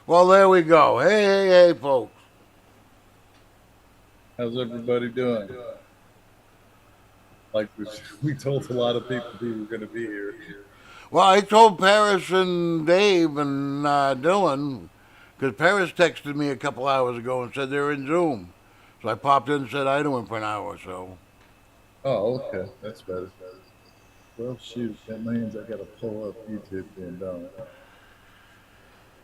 Well, there we go. Hey, folks. How's everybody doing? Like we told a lot of people we were going to be here. Well, I told Paris and Dave and Dylan, because Paris texted me a couple hours ago and said they're in Zoom. So I popped in and said hi to him for an hour or so. Oh, okay, that's better. Well, shoot, that means I got to pull up YouTube then, don't I?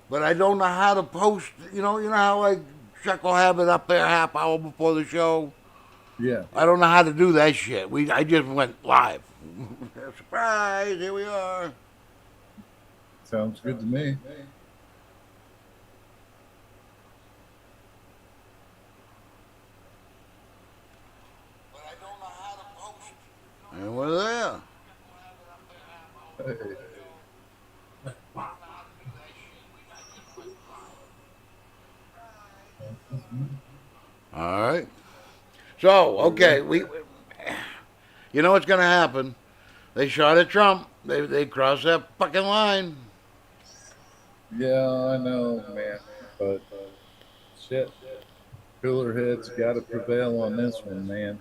But I don't know how to post. You know how like Chuck will have it up there half hour before the show. Yeah, I don't know how to do that shit. I just went live. Surprise! Here we are. sounds good to me. And we're there. Hey, All right. So okay, you know what's gonna happen? They shot at Trump. They crossed that fucking line. yeah, I know, man, but shit, cooler heads got to prevail on this one, man.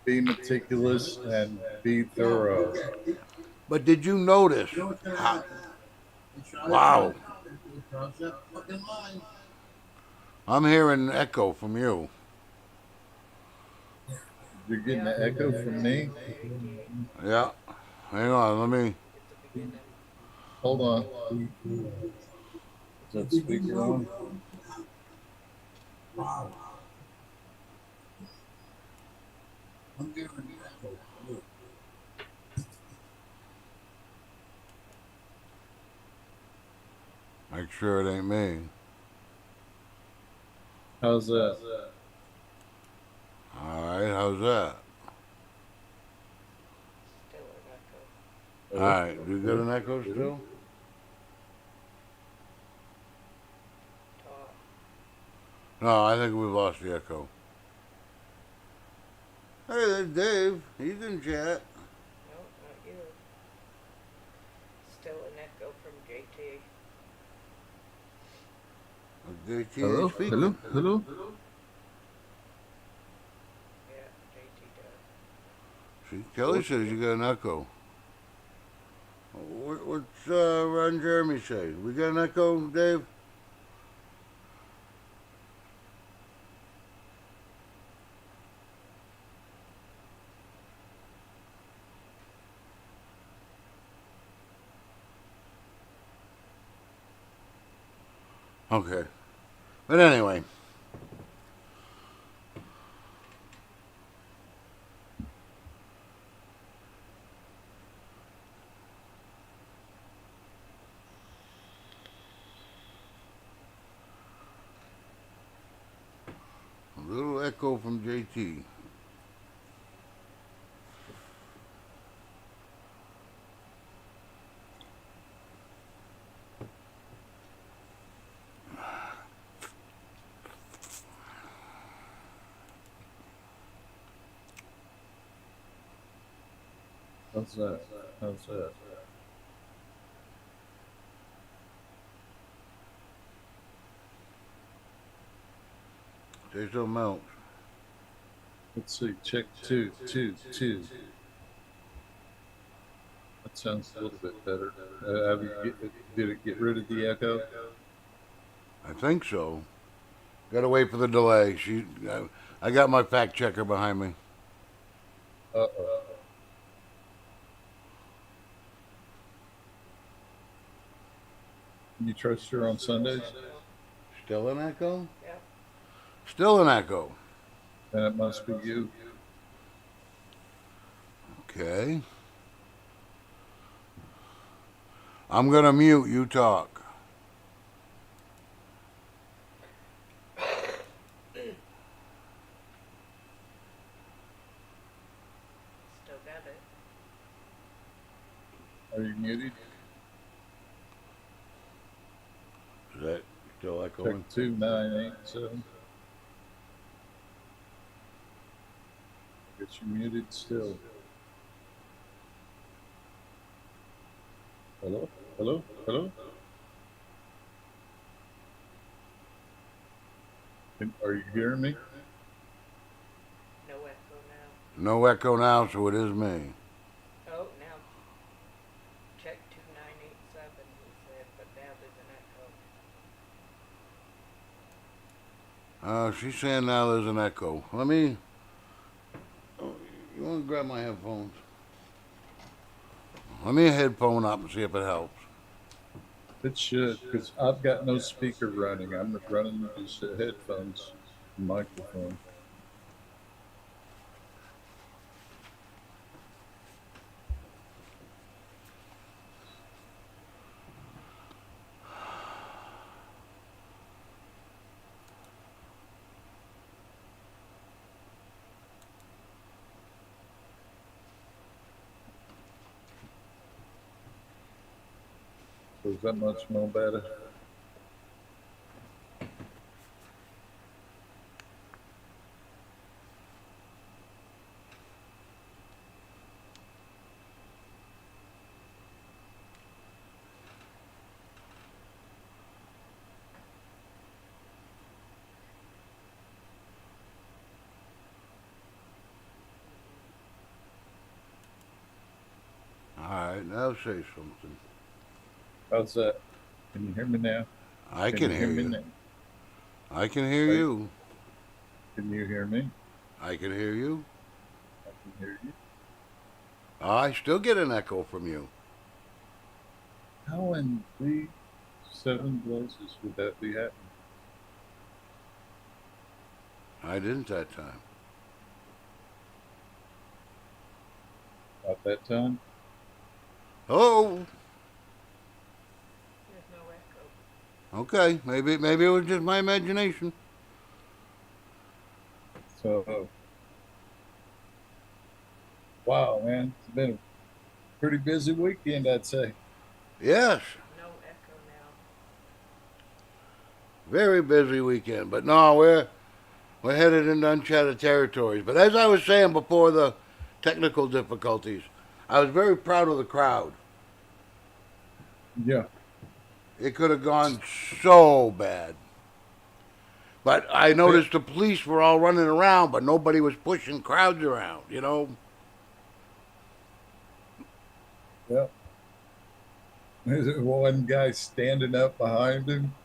Be meticulous and be thorough. But did you notice how? Wow, I'm hearing an echo from you. You're getting an echo from me. Yeah. Hang on. Let me. Hold on. Is that speaker on? Make sure it ain't me. How's that? All right. How's that? All Hello? right. Do you get an echo still? No, I think we've lost the echo. Hey, there's Dave. He's in chat. JT ain't Hello? Hello? speaking. Hello? See, Kelly says you got an echo. What's Ron Jeremy say? We got an echo, Dave? Okay. But anyway, a little echo from JT. How's that? How's that? Say something else. Let's see. Check two, two, two. That sounds a little bit better. Did it get rid of the echo? I think so. Gotta wait for the delay. I got my fact checker behind me. Uh oh. Can you trust her on Sundays? Still an echo? Still an echo. Then it must be you. Okay. I'm gonna mute. You talk. Are you muted? Is that still Check echoing? 2987. Get you muted still. Hello? Hello? Hello? Are you hearing me? No echo now. No echo now, so it is me. Oh, now check 2987, he said, but now there's an echo. She's saying now there's an echo. Let me. You want to grab my headphones? Let me headphone up and see if it helps. It should, because I've got no speaker running. I'm running just headphones, microphone. So is that much more better? All right, now say something. How's that? Can you hear me now? I Can can you hear hear me you. now? I can hear Wait, you. can you hear me? I can hear you. I can hear you. I still get an echo from you. How in three, seven places would that be happening? I didn't that time. At that time? Hello. There's no echo. Okay, maybe it was just my imagination. So, wow, man, it's been a pretty busy weekend, I'd say. Yes, No echo now. very busy weekend. But no, we're headed into uncharted territories. But as I was saying before the technical difficulties, I was very proud of the crowd. Yeah, It could have gone so bad. But I yeah, noticed the police were all running around, but nobody was pushing crowds around, you know? yeah. There's one guy standing up behind him.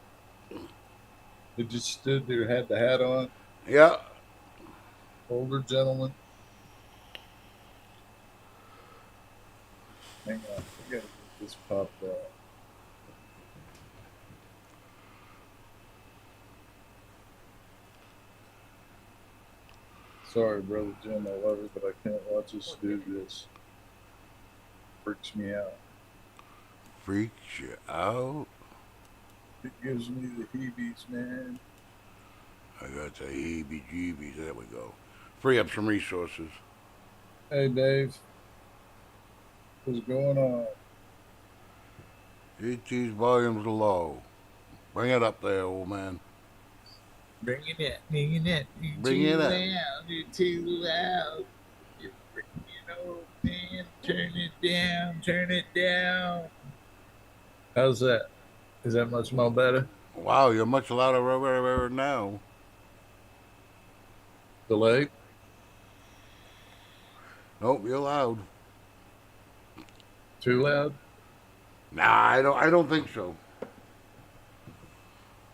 He just stood there, had the hat on, Yeah. older gentleman. Hang on, I gotta get this popped out. Sorry, brother Jim, I love it, but I can't watch us What did do it? this. Freaks me out. Freaks you out. It gives me the heebies, man. I got the heebie jeebies. There we go. Free up some resources. Hey, Dave, what's going on? Hit these volumes low. Bring it up there, old man. Bring it up. You're Bring it too up. loud. You're too loud. You're freaking old man. Turn it down. Turn it down. How's that? Is that much more better? Wow, you're much louder now. Delay? Nope, you're loud. Too loud? Nah, I don't think so.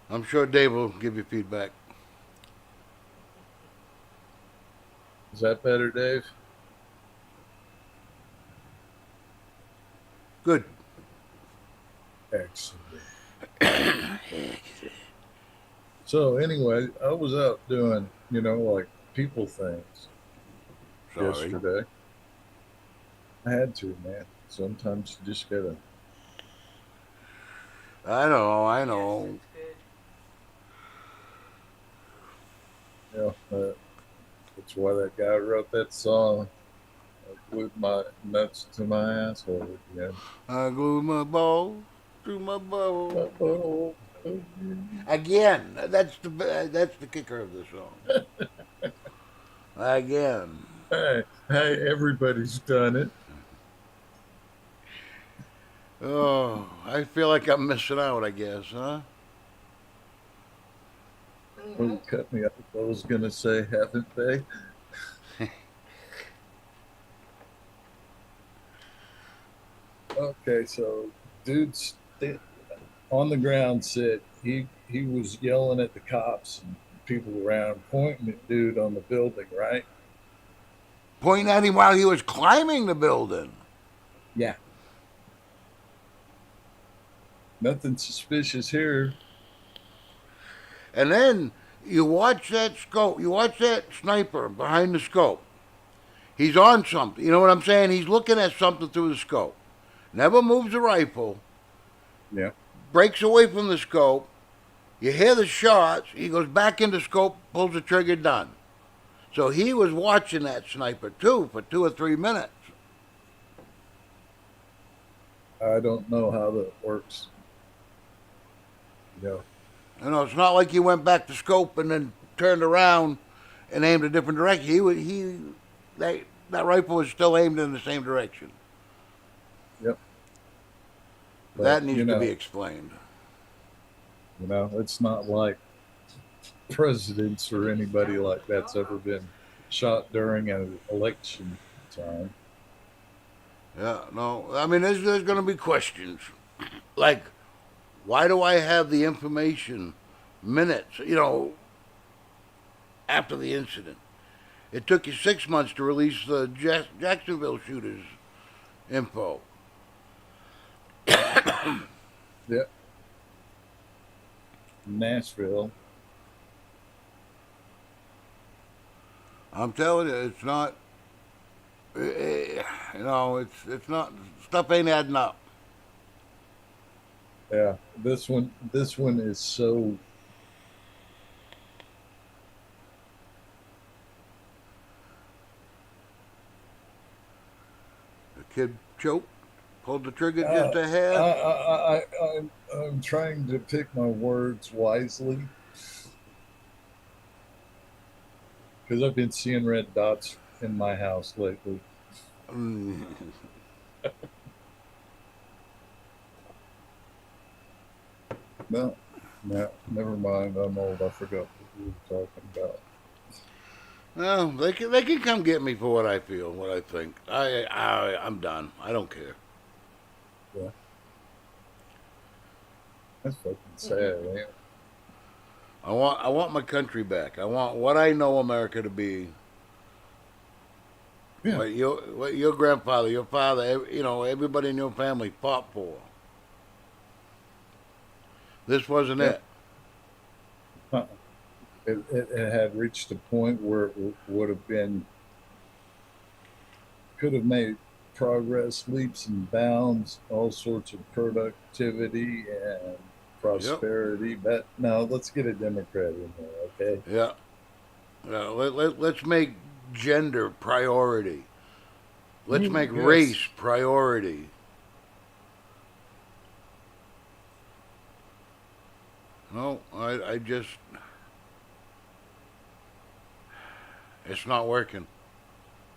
I'm sure Dave will give you feedback. Is that better, Dave? Good. Excellent. So, anyway, I was out doing, like people things Sorry. yesterday. I had to, man. Sometimes you just gotta, I know, I Yes, know. it's good. that's why that guy wrote that song. I glued my nuts to my asshole again. I glued my balls to my butthole. Oh, again. Again. That's the kicker of the song. Again. Hey, everybody's done it. Oh, I feel like I'm missing out, I guess, huh? Oh, cut me off. I was gonna say, haven't they? Okay, so dude's on the ground said he was yelling at the cops and people around, pointing at dude on the building, right? Pointing at him while he was climbing the building. Yeah. Nothing suspicious here. And then you watch that scope, you watch that sniper behind the scope. He's on something. You know what I'm saying? He's looking at something through the scope. Never moves the rifle. Yeah. Breaks away from the scope. You hear the shots. He goes back into scope, pulls the trigger, done. So he was watching that sniper too for 2 or 3 minutes. I don't know how that works. Yeah. You know, it's not like he went back to scope and then turned around and aimed a different direction. That rifle was still aimed in the same direction. Yep. But, That needs to be explained. It's not like presidents or anybody like that's ever been shot during an election time. Yeah, no. I mean, there's going to be questions. Like, why do I have the information minutes, after the incident? It took you 6 months to release the Jacksonville shooters info. Yep. Nashville. I'm telling you, it's not. It's not. Stuff ain't adding up. Yeah. This one is so The kid choked, pulled the trigger uh, just a I, hair. I, I, I'm trying to pick my words wisely because I've been seeing red dots in my house lately. Mm. No, no, never mind. I'm old. I forgot what we were talking about. Well, they can come get me for what I feel, what I think. I'm done. I don't care. Yeah, that's fucking sad, man. I want my country back. I want what I know America to be. Yeah, What your grandfather, your father, everybody in your family fought for. This wasn't yeah. it. Uh-uh. It had reached a point where it would have been could have made progress, leaps and bounds, all sorts of productivity and Yep. prosperity. But no, let's get a Democrat in there, okay? Yeah. Let's make gender priority. Let's make Yes. race priority. No, I just, it's not working.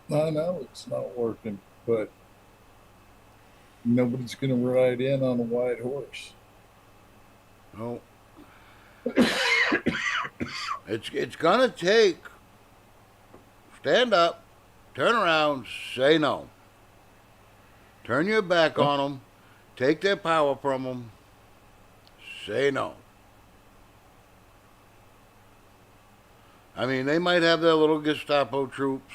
I know it's not working, but nobody's going to ride in on a white horse. No, it's gonna take stand up, turn around, say no, turn your back Yeah. on them, take their power from them, say no. I mean, they might have their little Gestapo troops,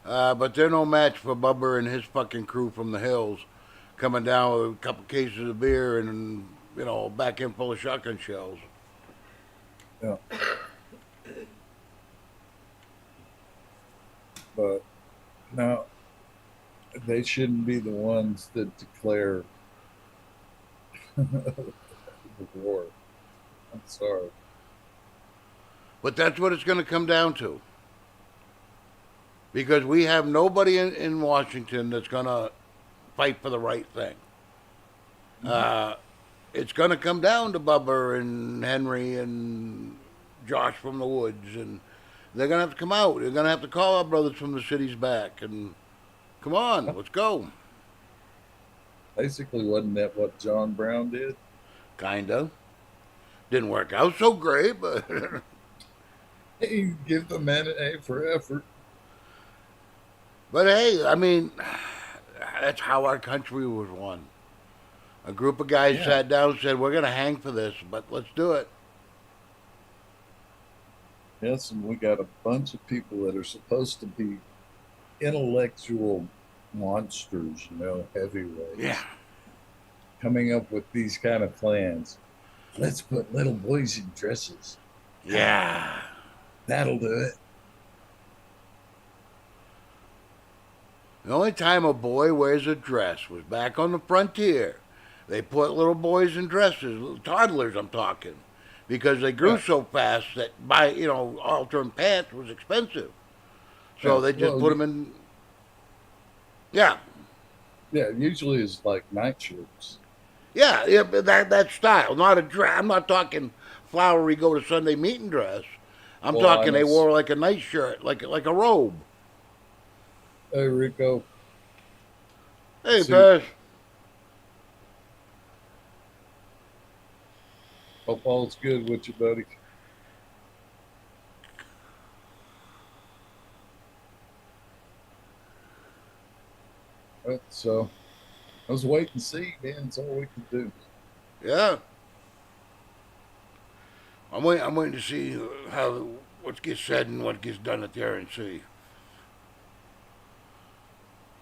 but they're no match for Bubber and his fucking crew from the hills coming down with a couple cases of beer and back in full of shotgun shells. Yeah. But now they shouldn't be the ones that declare the war. I'm sorry. But that's what it's going to come down to. Because we have nobody in Washington that's going to fight for the right thing. Mhm. Uh, it's going to come down to Bubber and Henry and Josh from the woods, and they're going to have to come out. They're going to have to call our brothers from the cities back, and come on, let's go. Basically, wasn't that what John Brown did? Kinda. Didn't work out so great, but Hey, give the man an A for effort. But hey, I mean, that's how our country was won. A group of guys Yeah. sat down and said, "We're going to hang for this, but let's do it." Yes, and we got a bunch of people that are supposed to be intellectual monsters, Yeah, heavyweights, coming up with these kind of plans. Let's put little boys in dresses. yeah. That'll do it. The only time a boy wears a dress was back on the frontier. They put little boys in dresses, little toddlers, I'm talking, because they grew Yeah, so fast that altering pants was expensive. yeah. So they just Well, put them in. Yeah, yeah. Usually it's like night shirts. yeah, yeah. But that style, not a dress. I'm not talking flowery go to Sunday meeting dress. I'm Well, I talking know. they wore like a night shirt, like a robe. Hey, Rico, Hey, suit. Paris. Hope all's good with you, buddy. So I was waiting to see, man. It's all we can do. Yeah, I'm waiting to see how what gets said and what gets done at the RNC.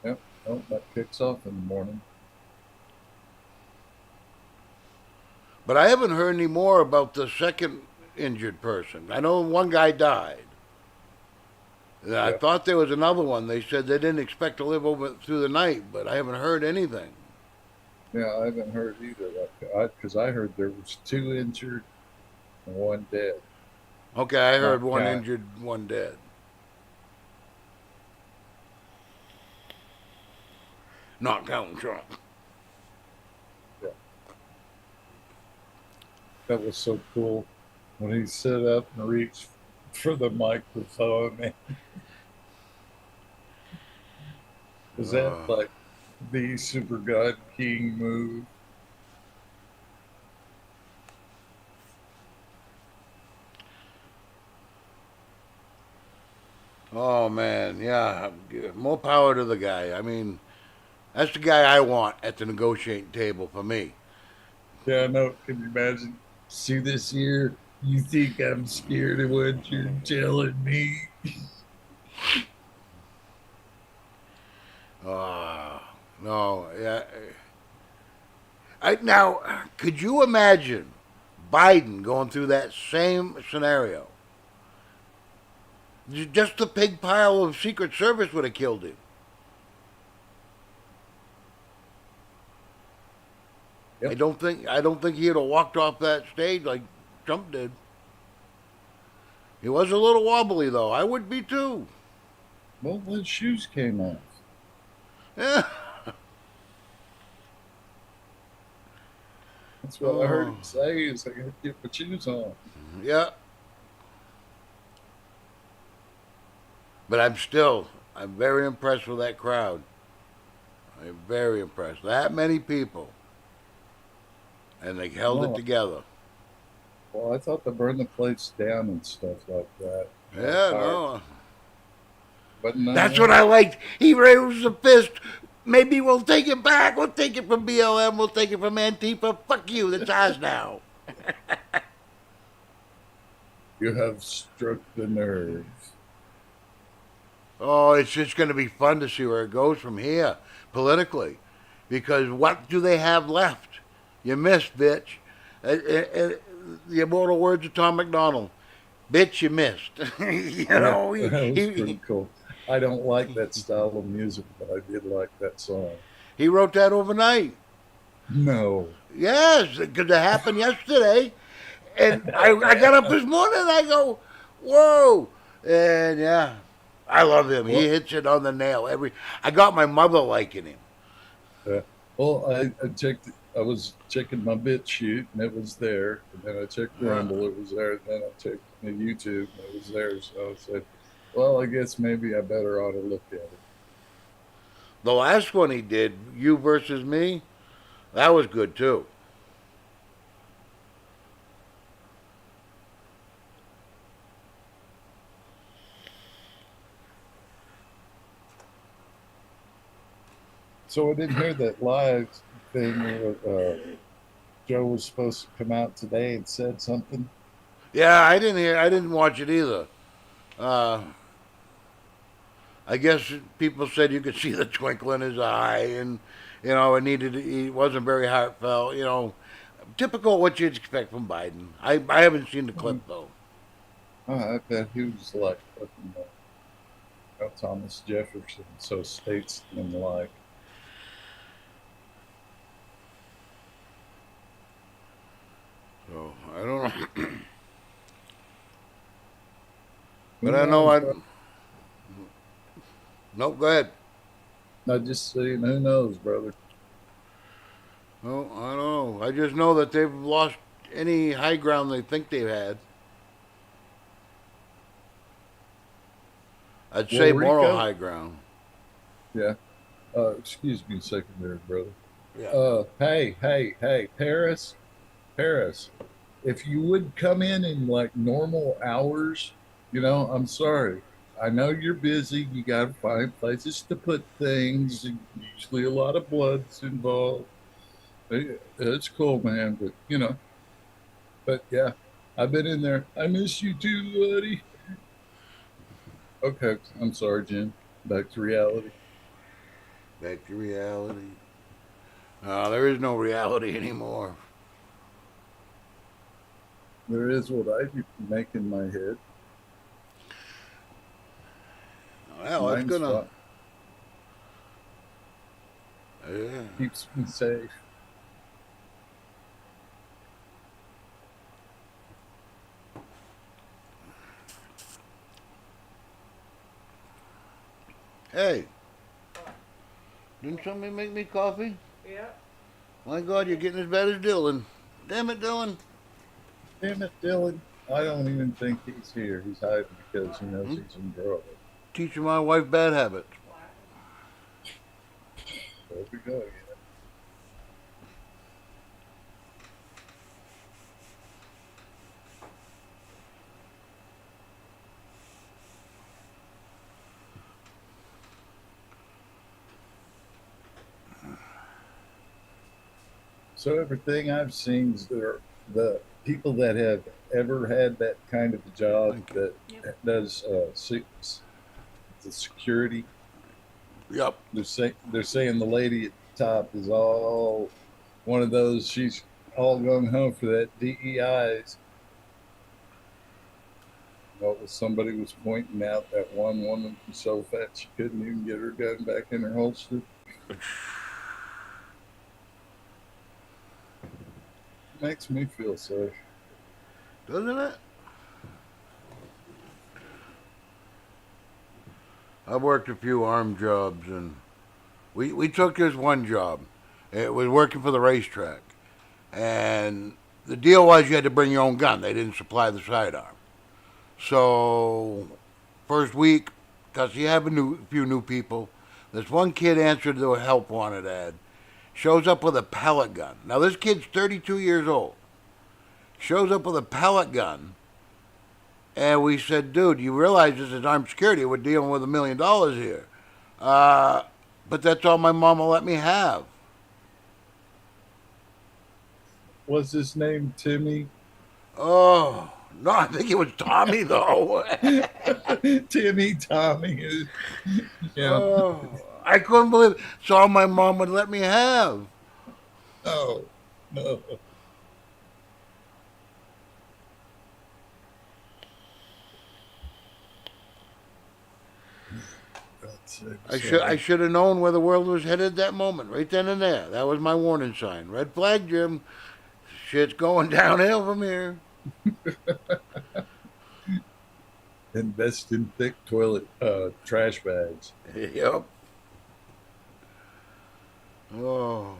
Yep. Oh, that kicks off in the morning. But I haven't heard any more about the second injured person. I know one guy died. And I Yeah. thought there was another one. They said they didn't expect to live over through the night, but I haven't heard anything. Yeah, I haven't heard either. Because I heard there was two injured and one dead. Okay, I heard Not one count. injured, one dead. Not counting Trump. Yeah, that was so cool when he stood up and reached for the microphone. Man, was that Uh, like the Super God King move? oh man, yeah. More power to the guy. I mean, that's the guy I want at the negotiating table for me. Yeah, I know. Can you imagine? See this here? You think I'm scared of what you're telling me? Uh, no, yeah. Now, could you imagine Biden going through that same scenario? Just the pig pile of Secret Service would have killed him. Yep. I don't think he'd have walked off that stage like Trump did. He was a little wobbly though. I would be too. Well, the shoes came off. Yeah. That's what I heard Oh. him say. Is I got to get my shoes on. Yeah. But I'm very impressed with that crowd. I'm very impressed. That many people, and they held it Well, together. well, I thought they burned the place down and stuff like that. Yeah, Fire, no. but That's what no. I liked. He raised the fist. Maybe we'll take it back. We'll take it from BLM. We'll take it from Antifa. Fuck you. That's ours now. You have struck the nerve. Oh, it's just going to be fun to see where it goes from here politically. Because what do they have left? You missed, bitch. The immortal words of Tom McDonald. Bitch, you missed. Yeah, that was pretty cool. I don't like that style of music, but I did like that song. he wrote that overnight. No. Yes, because it happened yesterday. And I got up this morning and I go, whoa. And yeah, I love him. He Well, hits it on the nail. I got my mother liking him. uh, I checked. I was checking my BitChute and it was there. And then I checked Uh, Rumble, it was there. And then I checked the YouTube and it was there. So I said, well, I guess maybe I better ought to look at it. the last one he did, You versus Me, that was good too. So I didn't hear that live thing where Joe was supposed to come out today and said something. Yeah, I didn't watch it either. Uh, I guess people said you could see the twinkle in his eye, and he wasn't very heartfelt. Typical what you'd expect from Biden. I haven't seen the clip Mm, though. I bet he was like fucking Thomas Jefferson, so statesman like. So I don't know, Who but I know knows, I. bro? Nope, go ahead. I just saying, who knows, brother? No, I don't know. I just know that they've lost any high ground they think they've had. I'd Well, say moral Rico, high ground. yeah. Excuse me a second there, brother. Yeah. Hey, Paris. If you would come in like normal hours, I'm sorry. I know you're busy. You got to find places to put things. And usually, a lot of blood's involved. It's cool, man. But yeah, I've been in there. I miss you too, buddy. Okay, I'm sorry, Jim. Back to reality. Back to reality. There is no reality anymore. There is what I make in my head. Well, it's Mine's gonna. fun. Yeah. Keeps me safe. Hey, didn't somebody make me coffee? Yeah. My God, you're getting as bad as Dylan. Damn it, Dylan. Damn it, Dylan. I don't even think he's here. He's hiding because he knows I'm he's in trouble. teaching my wife bad habits. There we go. So everything I've seen is the people that have ever had that kind of a job Thank you. that Yep. does the security. Yep. They're saying the lady at the top is all one of those. She's all gung ho for that DEIs. Somebody was pointing out that one woman was so fat she couldn't even get her gun back in her holster. Makes me feel safe. Doesn't it? I've worked a few arm jobs, and we took this one job. It was working for the racetrack. And the deal was you had to bring your own gun. They didn't supply the sidearm. So, first week, because you have few new people, this one kid answered the help wanted ad. Shows up with a pellet gun. Now, this kid's 32 years old. Shows up with a pellet gun. And we said, dude, you realize this is armed security. We're dealing with $1 million here. Uh, but that's all my mom will let me have. Was his name Timmy? Oh, no, I think it was Tommy, though. Timmy, Tommy. Yeah. Oh, I couldn't believe it. It's all my mom would let me have. No, no. That's it. I So, should have known where the world was headed that moment, right then and there. That was my warning sign. Red flag, Jim. Shit's going downhill from here. invest in thick toilet trash bags. Yep. Oh.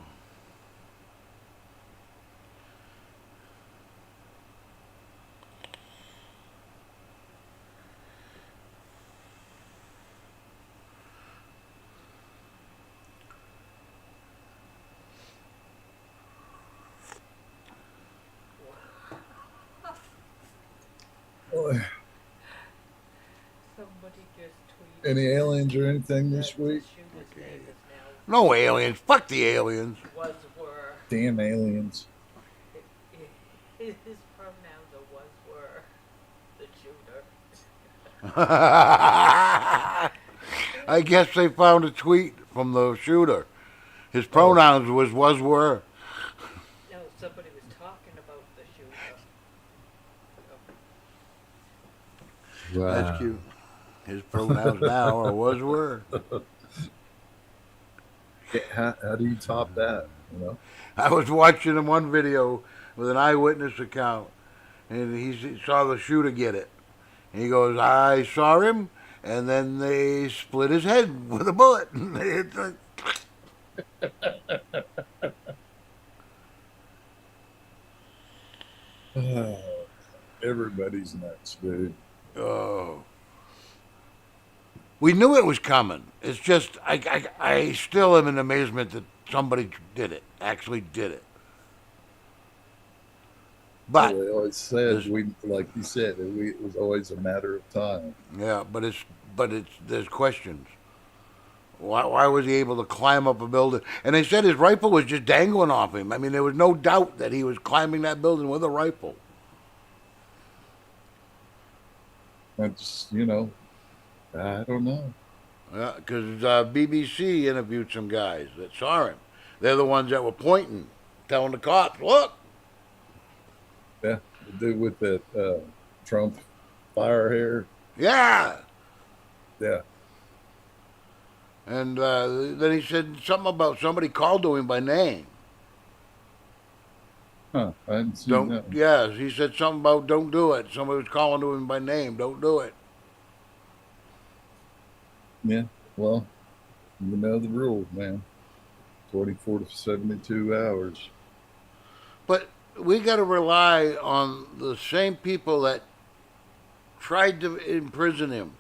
Somebody just tweeted. Any aliens or anything that this the week? shooter's Okay. name is now No aliens. Fuck the aliens. Was, were. Damn aliens. His pronouns are was, were. The shooter. I guess they found a tweet from the shooter. His pronouns was were. No, somebody was talking about the shooter. Wow. That's cute. His pronouns now are was were. How do you top that? You know? I was watching one video with an eyewitness account, and he saw the shooter get it. And he goes, I saw him, and then they split his head with a bullet. It's like, Everybody's nuts, dude. oh. We knew it was coming. It's just, I still am in amazement that somebody did it, actually did it. But, Well, they always said there's- we, like you said, it was always a matter of time. yeah, there's questions. Why was he able to climb up a building? And they said his rifle was just dangling off him. I mean, there was no doubt that he was climbing that building with a rifle. That's I don't know. Yeah, because BBC interviewed some guys that saw him. They're the ones that were pointing, telling the cops, look. Yeah, the dude with that Trump fire hair. Yeah. Yeah, And then he said something about somebody called to him by name. huh? I hadn't seen Don't. that. Yes, he said something about don't do it. Somebody was calling to him by name. Don't do it. Yeah, well, you know the rules, man. 24 to 72 hours. But we got to rely on the same people that tried to imprison him,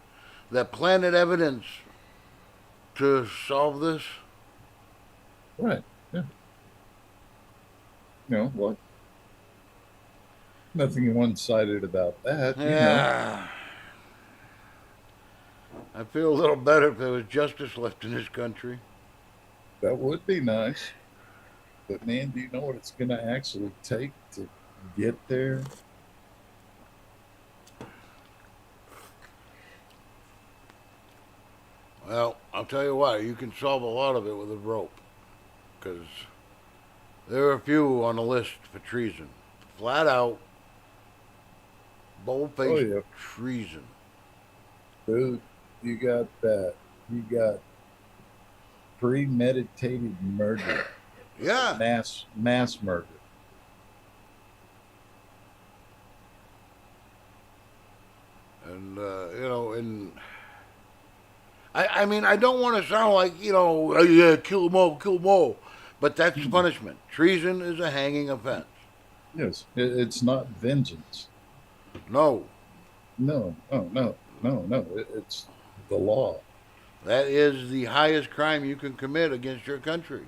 that planted evidence to solve this. Right. Yeah. What? Nothing one-sided about that. Yeah. I feel a little better if there was justice left in this country. That would be nice. But man, do you know what it's going to actually take to get there? Well, I'll tell you what, you can solve a lot of it with a rope. Because there are a few on the list for treason. Flat out, bold-faced Oh, yeah. treason. Dude, you got that. You got premeditated murder, Yeah. mass murder. And, and I mean, I don't want to sound like, oh, yeah, kill them all. But that's the punishment. Treason is a hanging offense. Yes, it's not vengeance. No, No, no. It's the law. that is the highest crime you can commit against your country.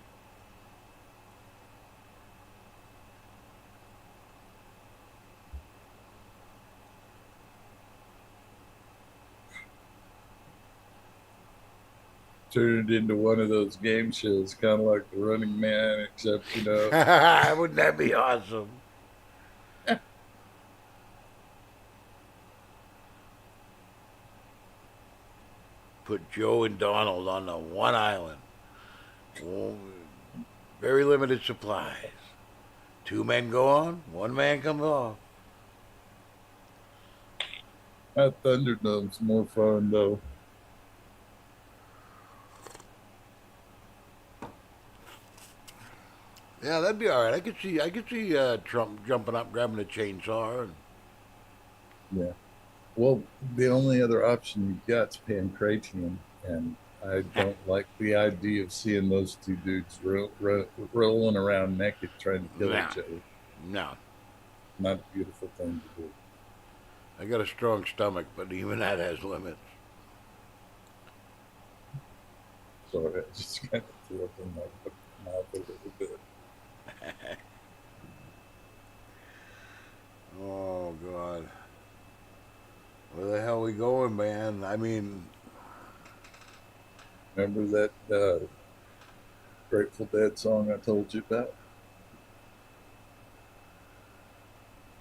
Turn it into one of those game shows, kind of like The Running Man, except Wouldn't that be awesome? Put Joe and Donald on the one island. Oh, very limited supplies. Two men go on, one man comes off. that Thunderdome's more fun though. Yeah, that'd be all right. I could see Trump jumping up, grabbing a chainsaw. And, Yeah. Well, the only other option you've got is Pancratium, and I don't like the idea of seeing those two dudes rolling around naked trying to kill Nah. each other. no, Not a beautiful thing to do. I got a strong stomach, but even that has limits. Sorry, I just kind of threw up in my mouth a little bit. Oh God, where the hell we going, man? I mean, Remember that Grateful Dead song I told you about.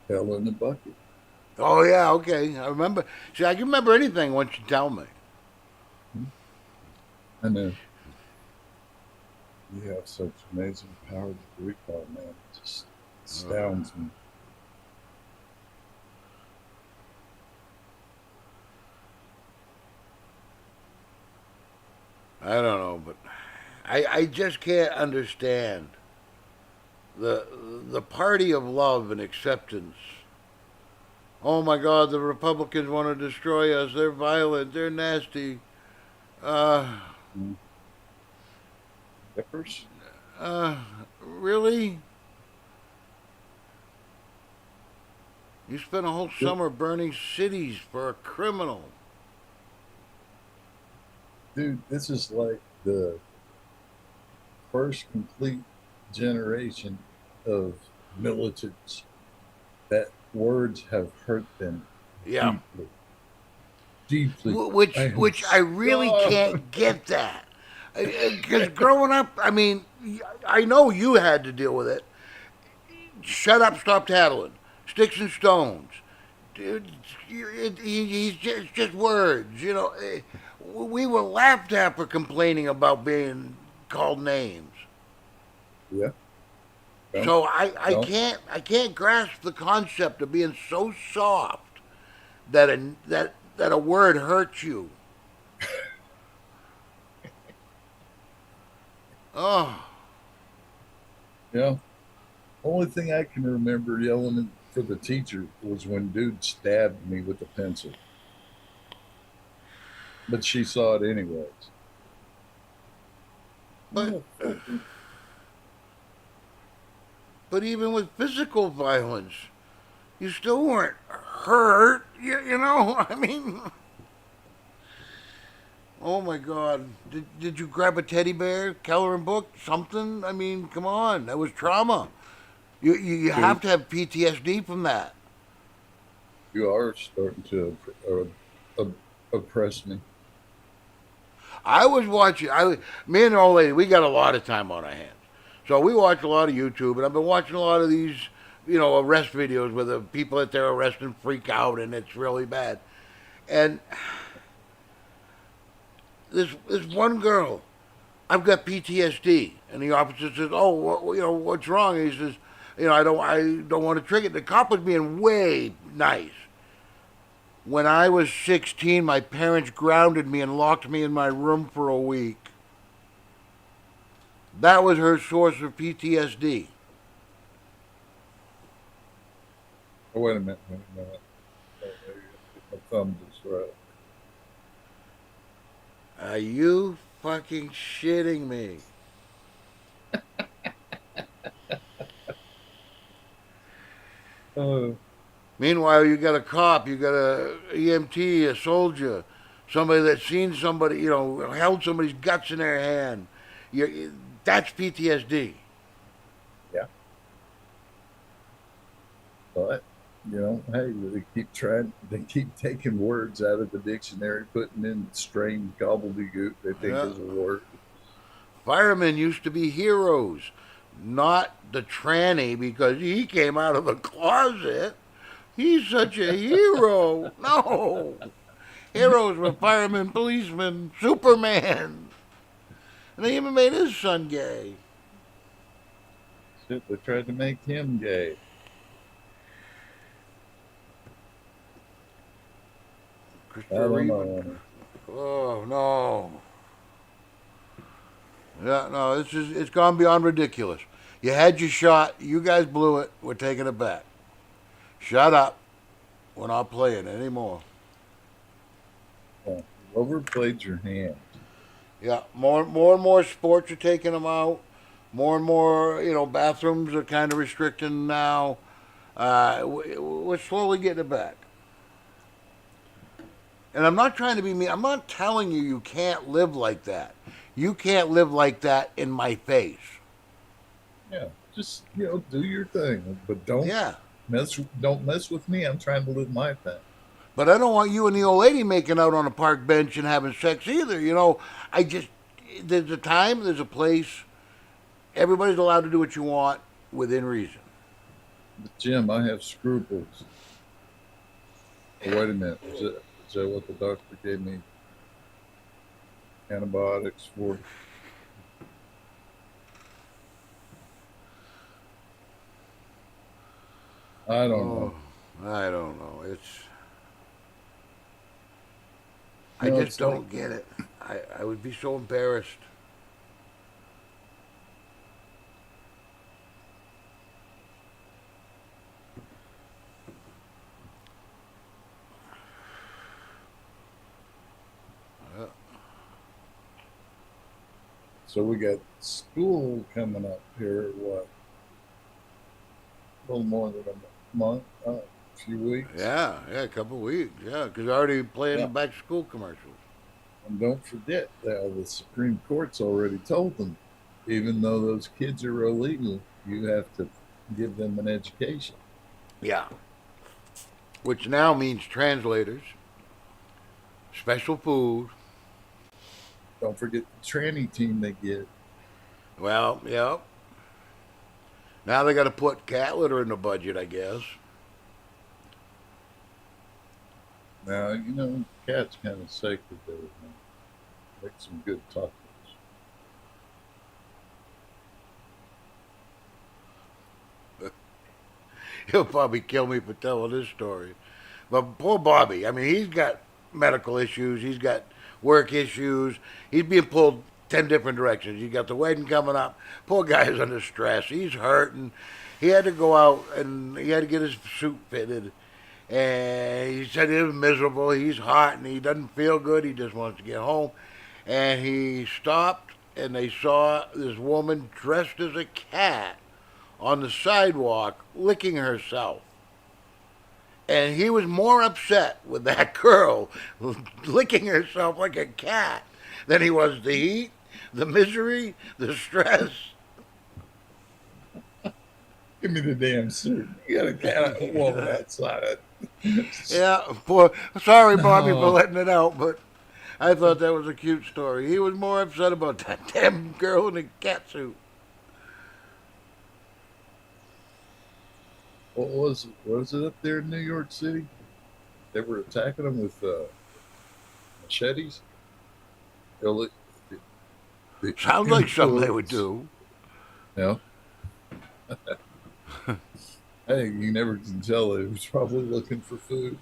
Hell in the Bucket. Oh yeah, okay. I remember. See, I can remember anything once you tell me. I know. You have such amazing power to recall, man. It just astounds me. I don't know, but I just can't understand the party of love and acceptance. Oh my God, the Republicans want to destroy us. They're violent. They're nasty. Uh, Mm. Peppers? uh, really? You spent a whole Dude, summer burning cities for a criminal. this is like the first complete generation of militants that words have hurt them Yeah. deeply. Deeply. I am, Which I really oh, can't get that. Because growing up, I mean, I know you had to deal with it. Shut up, stop tattling. Sticks and stones. Dude, he's just, it's just words. You know, we were laughed at for complaining about being called names. yeah. Well, So well, I can't grasp the concept of being so soft that that a word hurts you. Oh, yeah. Only thing I can remember yelling for the teacher was when dude stabbed me with a pencil. But she saw it anyways. but Motherfucker. but even with physical violence, you still weren't hurt. You know, I mean, oh my God, did you grab a teddy bear, coloring book, something? I mean, come on, that was trauma. You have Dude, to have PTSD from that. you are starting to oppress me. I was watching. Me and the old lady, we got a lot of time on our hands, so we watch a lot of YouTube, and I've been watching a lot of these, you know, arrest videos where the people that they're arresting freak out, and it's really bad. And this one girl, I've got PTSD, and the officer says, "Oh, you know, what's wrong?" And he says, "You know, I don't want to trigger." The cop was being way nice. When I was 16, my parents grounded me and locked me in my room for a week. That was her source of PTSD. Oh, wait a minute. Wait a minute. My thumb just right. Are you fucking shitting me? Uh, Meanwhile, you got a cop, you got a EMT, a soldier, somebody that's seen somebody, you know, held somebody's guts in their hand. That's PTSD. yeah, but hey, they keep trying. They keep taking words out of the dictionary, putting in strange gobbledygook they think Yeah. is a word. Firemen used to be heroes, not the tranny because he came out of the closet. He's such a hero. No. Heroes were firemen, policemen, Superman. And they even made his son gay. Shit, they tried to make him gay. I Christopher don't Reeve. know. Oh, no. Yeah, no, it's gone beyond ridiculous. You had your shot. You guys blew it. We're taking it back. Shut up. We're not playing anymore. You overplayed your hand. Yeah, and more sports are taking them out. More and more, you know, bathrooms are kind of restricting now. We're slowly getting it back. And I'm not trying to be mean. I'm not telling you you can't live like that. You can't live like that in my face. Yeah, just do your thing, but Yeah. don't mess with me. I'm trying to live my thing. But I don't want you and the old lady making out on a park bench and having sex either. You know, I just, there's a time, there's a place, everybody's allowed to do what you want within reason. But Jim, I have scruples. Oh, wait a minute. Is that what the doctor gave me antibiotics for? I don't know. I don't know. I No, just it's don't like get it. I would be so embarrassed. Uh, so. We got school coming up here. What? A little more than a month, a few weeks. yeah, a couple of weeks. Yeah, because they're already playing the Yeah. back to school commercials. And don't forget that the Supreme Court's already told them, even though those kids are illegal, you have to give them an education. Yeah, which now means translators, special food. Don't forget the tranny team they get. Well, yeah. Now they got to put cat litter in the budget, I guess. Now, cat's kind of sacred there. Man. Make some good tacos. He'll probably kill me for telling this story. But poor Bobby, I mean, he's got medical issues. He's got work issues. He's being pulled 10 different directions. You got the wedding coming up. Poor guy's under stress. He's hurting. He had to go out and he had to get his suit fitted. And he said he was miserable. He's hot and he doesn't feel good. He just wants to get home. And he stopped and they saw this woman dressed as a cat on the sidewalk licking herself. And he was more upset with that girl licking herself like a cat than he was the heat, the misery, the stress. Give me the damn suit. You got a cat woman outside. Yeah, poor. Sorry, Bobby, for Oh, letting it out, but I thought that was a cute story. He was more upset about that damn girl in the cat suit. what was it? Was it up there in New York City? They were attacking them with machetes. Ille- Sounds like something they would influence. do. Yeah. Hey, you never can tell. They was probably looking for food.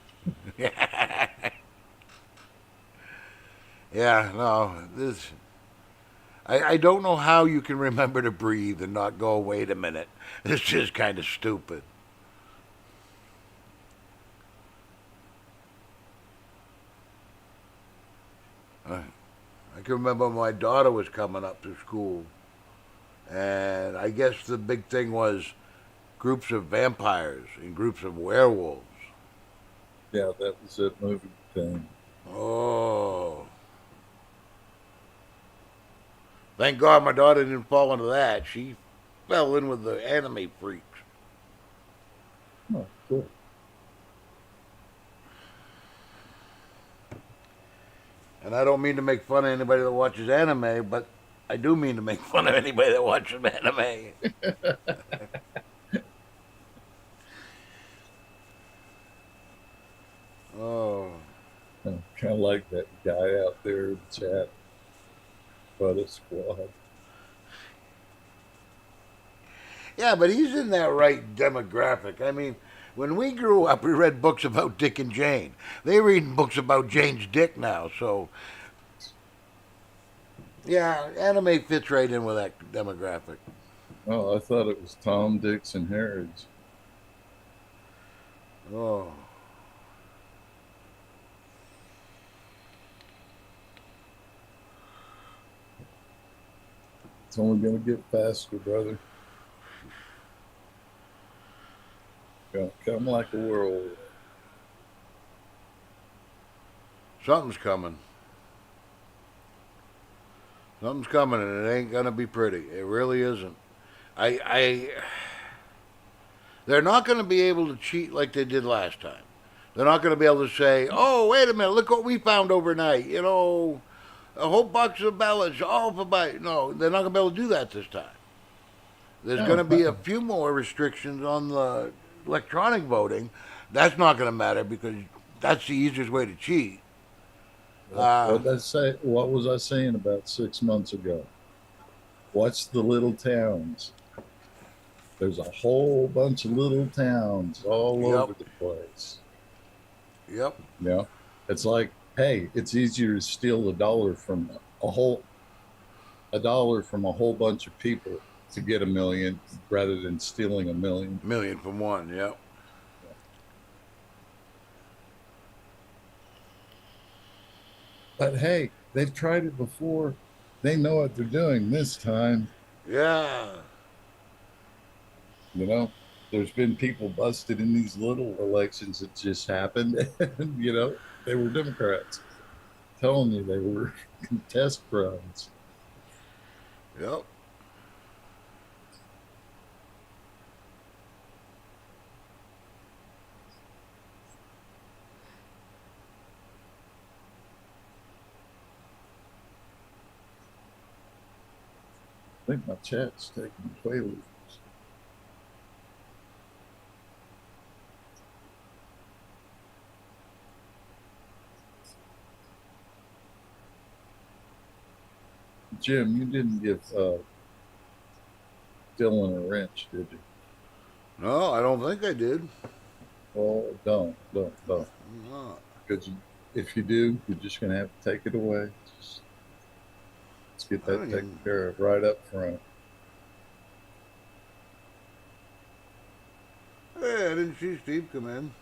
Yeah, no, this. I don't know how you can remember to breathe and not go, wait a minute. This is kind of stupid. I can remember my daughter was coming up to school, and I guess the big thing was groups of vampires and groups of werewolves. Yeah, that was that movie thing. Oh, thank God my daughter didn't fall into that. She fell in with the anime freaks. Oh, cool. And I don't mean to make fun of anybody that watches anime, but I do mean to make fun of anybody that watches anime. Oh. Kind of like that guy out there in the chat, Butter Squad. Yeah, but he's in that right demographic. I mean, when we grew up, we read books about Dick and Jane. They're reading books about Jane's dick now, so yeah, anime fits right in with that demographic. Oh, I thought it was Tom, Dix, and Harrods. Oh. It's only going to get faster, brother. Gonna come like a whirlwind. Something's coming. Something's coming, and it ain't gonna be pretty. It really isn't. I they're not gonna be able to cheat like they did last time. They're not gonna be able to say, "Oh, wait a minute, look what we found overnight." You know, a whole box of ballots, all for by. No, they're not gonna be able to do that this time. There's No, going to be a few more restrictions on the electronic voting. That's not going to matter because that's the easiest way to cheat. Uh, what was I saying about 6 months ago? Watch the little towns. There's a whole bunch of little towns all yep, over the place. yep. You know, it's like, hey, it's easier to steal a whole a dollar from a whole bunch of people to get a million rather than stealing a million. Million from one, yep. But hey, they've tried it before. They know what they're doing this time. Yeah. You know, there's been people busted in these little elections that just happened. And, they were Democrats. Telling you they were test runs. Yep. I think my chat's taking Quaaludes. Jim, you didn't give Dylan a wrench, did you? No, I don't think I did. Well, don't. No. Because if you do, you're just going to have to take it away. Just, let's get I don't that taken even. care of right up front. Hey, I didn't see Steve come in.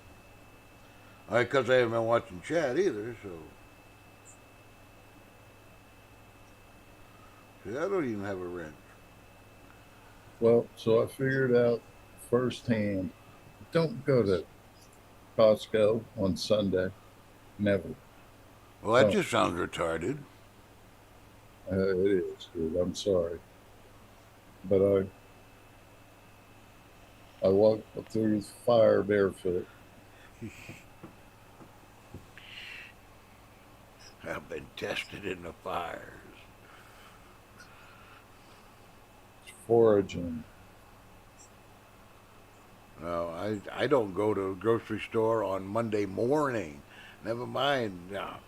Because I haven't been watching chat either, so. See, I don't even have a wrench. Well, so I figured out firsthand, don't go to Costco on Sunday. Never. Well, that Don't. just sounds retarded. It is, dude. I'm sorry. But I walked through fire barefoot. I've been tested in the fires. Foraging. No, I don't go to a grocery store on Monday morning. Never mind. No.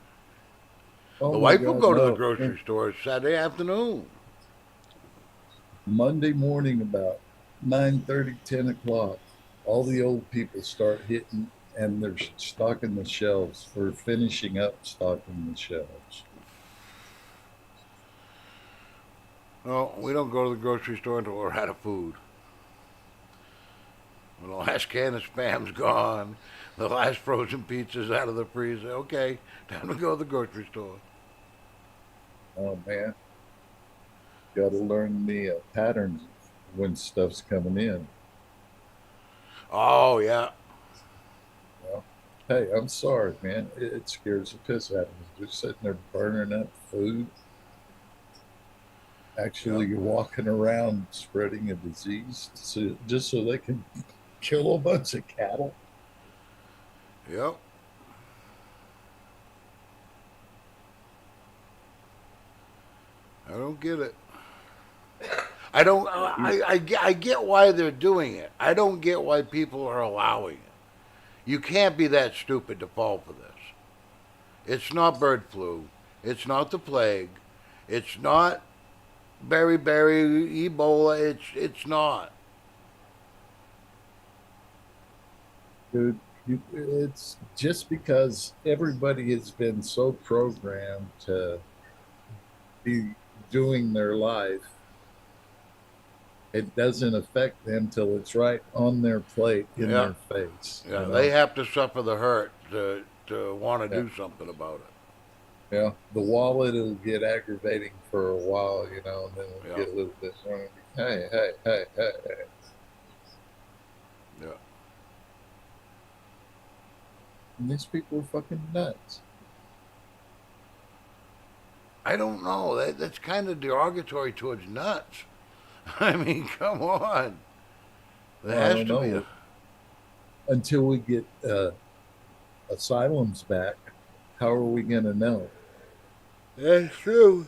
Oh The my wife will God, go to the no. grocery store Saturday afternoon. Monday morning about 9:30, 10 o'clock, all the old people start hitting and they're stocking the shelves or finishing up stocking the shelves. No, we don't go to the grocery store until we're out of food. When the last can of spam's gone, the last frozen pizza's out of the freezer. Okay, time to go to the grocery store. Oh man, got to learn the patterns when stuff's coming in. Oh yeah, You know? Hey, I'm sorry, man. It scares the piss out of me. Just sitting there burning up food. yep, Actually, walking around spreading a disease just so they can kill a bunch of cattle. yep. I don't get it. I don't. I get why they're doing it. I don't get why people are allowing it. You can't be that stupid to fall for this. It's not bird flu. It's not the plague. It's not beriberi, Ebola. It's not. Dude, it's just because everybody has been so programmed to be doing their life, it doesn't affect them till it's right on their plate in Yeah, their face. yeah. They have to suffer the hurt to want to Yeah, do something about yeah. The wallet will get aggravating for a while, and then it. it'll Yeah, get a little bit. Hey. yeah. And these people are fucking nuts. I don't know. That's kind of derogatory towards nuts. I mean, come on. There Well, I has don't to be a. know. Until we get asylums back, how are we going to know? That's true.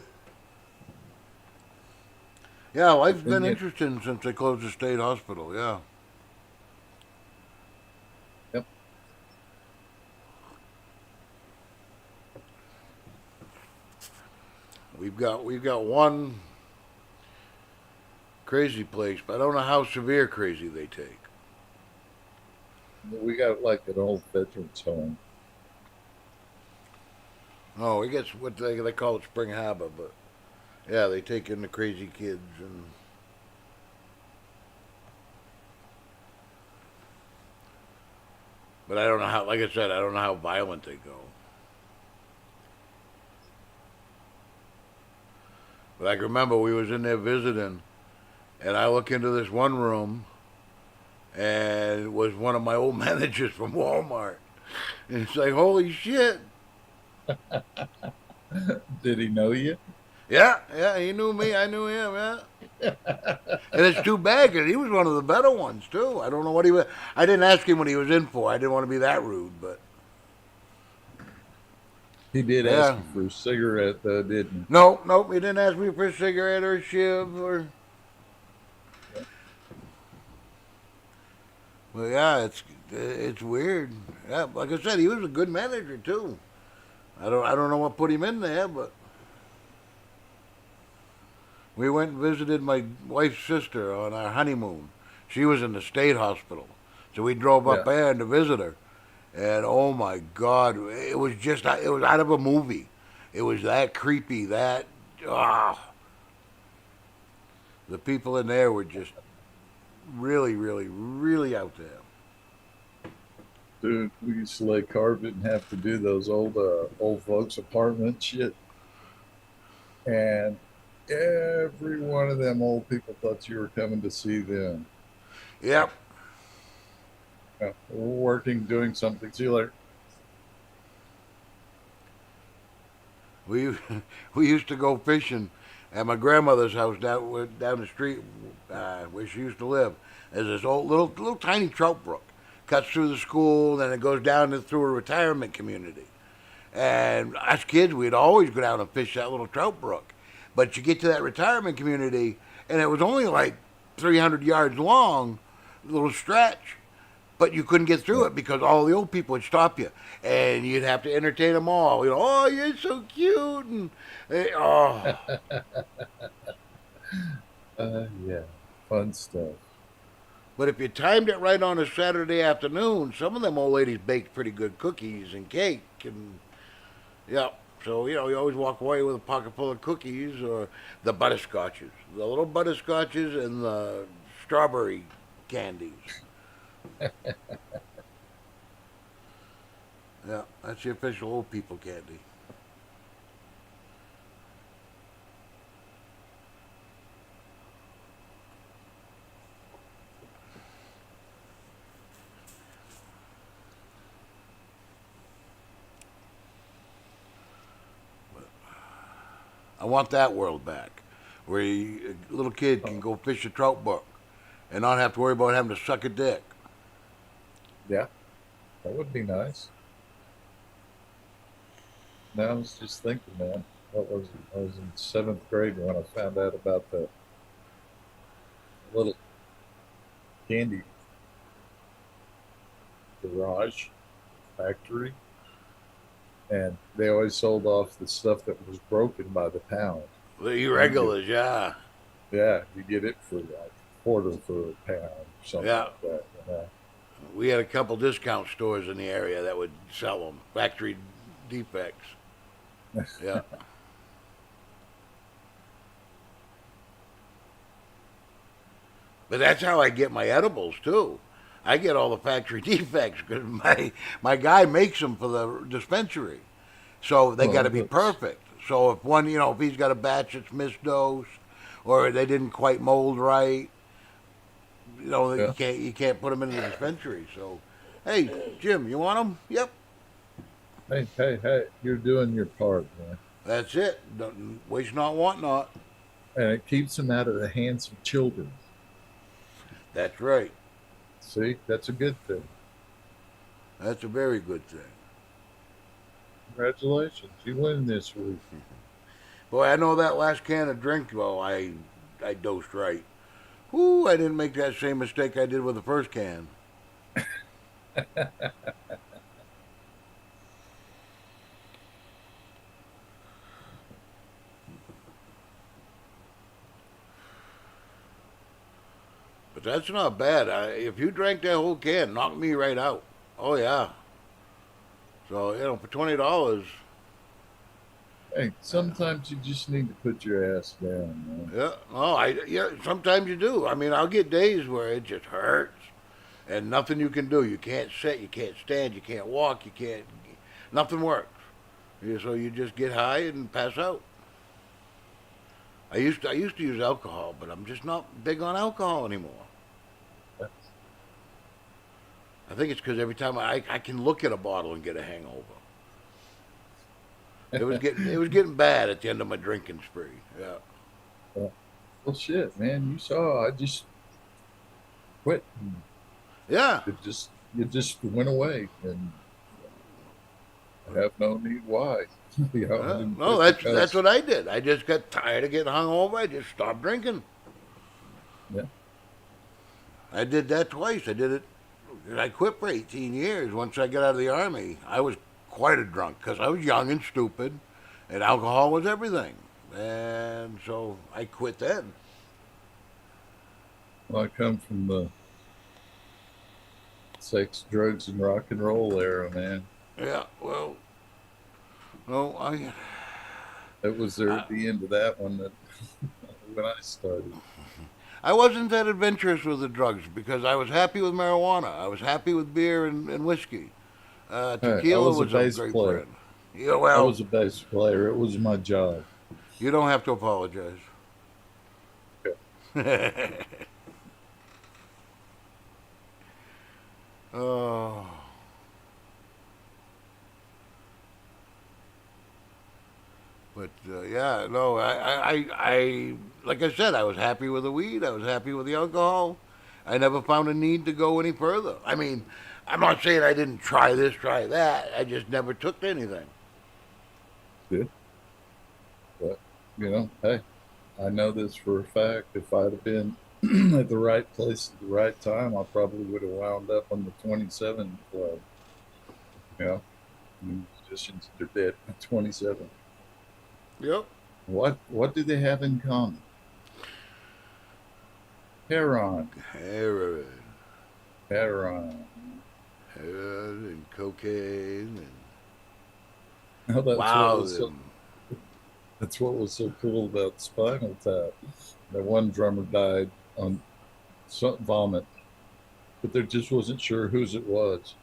Yeah, life's But then been you, interesting since they closed the state hospital. Yeah. yep, We've got one crazy place, but I don't know how severe crazy they take. we got like an old veterans home. Oh, it gets what they call it Spring Harbor, but yeah, they take in the crazy kids and. But I don't know how. Like I said, I don't know how violent they go. But I can remember we was in there visiting, and I look into this one room, and it was one of my old managers from Walmart, and it's like, holy shit! Did he know you? Yeah, yeah, he knew me, I knew him, yeah. And it's too bad because he was one of the better ones too. I don't know what he was. I didn't ask him what he was in for. I didn't want to be that rude, but He did ask yeah. you for a cigarette, though, didn't No, nope, he didn't ask me for a cigarette or a shiv or. he? Well, yeah, it's weird. Yeah, like I said, he was a good manager too. I don't know what put him in there, but we went and visited my wife's sister on our honeymoon. She was in the state hospital, so we drove up Yeah. there to visit her. And oh my God, it was out of a movie. It was that creepy. That ah, the people in there were just really, really, really out there. Dude, we used to lay carpet and have to do those old folks apartment shit. And every one of them old people thought you were coming to see them. Yep, We're working, doing something. See you later. we we used to go fishing at my grandmother's house down the street where she used to live. There's this old little tiny trout brook, cuts through the school, then it goes down through a retirement community. And us kids, we'd always go down and fish that little trout brook. But you get to that retirement community, and it was only like 300 yards long, little stretch. But you couldn't get through it because all the old people would stop you, and you'd have to entertain them all. You know, oh, you're so cute, and oh. Yeah, fun stuff. But if you timed it right on a Saturday afternoon, some of them old ladies baked pretty good cookies and cake, and yeah. So you always walk away with a pocket full of cookies or the butterscotches, the little butterscotches and the strawberry candies. Yeah, that's the official old people candy. I want that world back, where a little kid can go fish a trout brook and not have to worry about having to suck a dick. Yeah, that would be nice. Now I was just thinking, man, what was it? I was in seventh grade when I found out about the little candy garage factory, and they always sold off the stuff that was broken by the pound. The You get, irregulars, yeah, yeah, you get it for like a quarter for a pound or something yeah. like that. We had a couple discount stores in the area that would sell them, factory defects. Yeah. But that's how I get my edibles too. I get all the factory defects because my guy makes them for the dispensary, so they got Well, to be that's perfect. So if one, if he's got a batch that's misdosed or they didn't quite mold right, yeah. you can't put them in the dispensary. So, hey Jim, you want them? Yep, Hey, hey, hey! You're doing your part, man, that's it. Don't, waste not, want not. and it keeps them out of the hands of children. That's right. See, that's a good thing. That's a very good thing. Congratulations, you win this week. Boy, I know that last can of drink. Well, I I dosed right. Whoo! I didn't make that same mistake I did with the first can. But that's not bad. If you drank that whole can, knock me right out. Oh yeah. So for $20, Hey, sometimes you just need to put your ass down, man. yeah. Oh, yeah. Sometimes you do. I mean, I'll get days where it just hurts, and nothing you can do. You can't sit, you can't stand, you can't walk, you can't. Nothing works. So you just get high and pass out. I used to use alcohol, but I'm just not big on alcohol anymore. I think it's because every time I can look at a bottle and get a hangover. It was getting bad at the end of my drinking spree. Yeah. Well, shit, man. You saw. I just quit. Yeah. It just went away, and I have no need why. I didn't No, quit that's because what I did. I just got tired of getting hungover. I just stopped drinking. yeah, I did that twice. I quit for 18 years. Once I got out of the army, I was quite a drunk because I was young and stupid, and alcohol was everything. And so I quit then. well, I come from the sex, drugs, and rock and roll era, man. Yeah. Well, no, That was there I at the end of that one that when I started. I wasn't that adventurous with the drugs because I was happy with marijuana. I was happy with beer and whiskey. Hey, I Tequila was a was a bass great player. friend. Yeah, I well, was a bass player. It was my job. you don't have to apologize. Oh, but yeah, no, like I said, I was happy with the weed. I was happy with the alcohol. I never found a need to go any further. I mean, I'm not saying I didn't try this, try that. I just never took to anything. Good, but hey, I know this for a fact. If I'd have been at the right place at the right time, I probably would have wound up on the 27 club. You know, musicians are dead at 27. Yep. What do they have in common? Heroin, Heroin, heroin. heroin, and cocaine, and Oh, wow, them. that's what was so cool about Spinal Tap. That one drummer died on some vomit, but there just wasn't sure whose it was.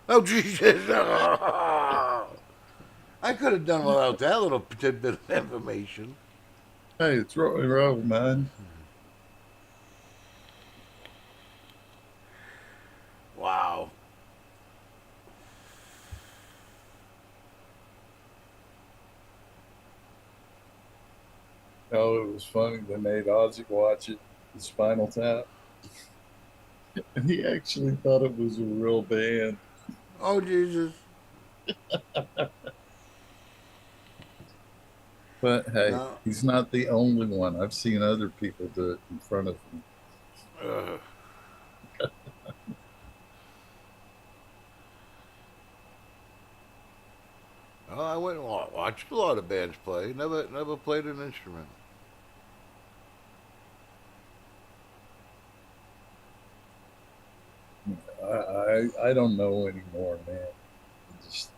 Oh Jesus! Oh, I could have done without that little tidbit of information. Hey, it's rock and roll, man. Wow. Oh, it was funny. They made Ozzy watch it, the Spinal Tap, and he actually thought it was a real band. Oh Jesus! But hey, No. he's not the only one. I've seen other people do it in front of me. Uh, oh, I went and watched a lot of bands play. Never played an instrument. I don't know anymore, man. Just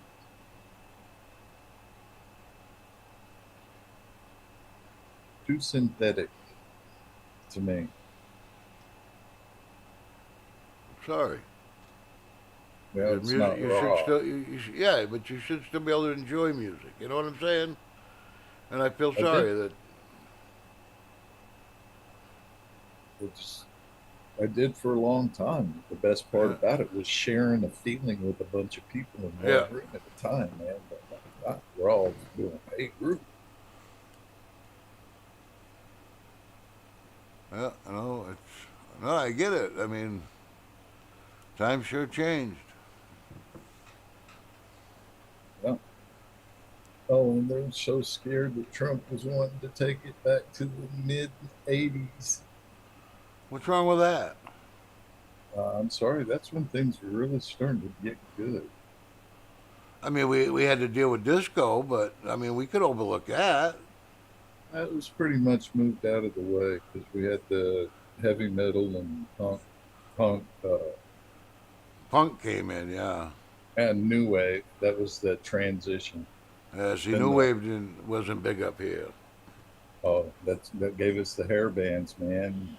too synthetic to me. Sorry. Well, Because it's music, not raw. yeah, but you should still be able to enjoy music. You know what I'm saying? And I feel I did. sorry that. It's I did for a long time. The best part Yeah, about it was sharing a feeling with a bunch of people in yeah, one room at a time, man. But we're all doing a group. yeah. No, I get it. I mean, times sure changed. Yeah. Oh, and they were so scared that Trump was wanting to take it back to the mid '80s. What's wrong with that? I'm sorry, that's when things were really starting to get good. I mean, we had to deal with disco, but I mean, we could overlook that. That was pretty much moved out of the way because we had the heavy metal and punk, Punk came in, yeah. and new wave. That was the transition. See, Then New the Wave wasn't big up here. that gave us the hair bands, man.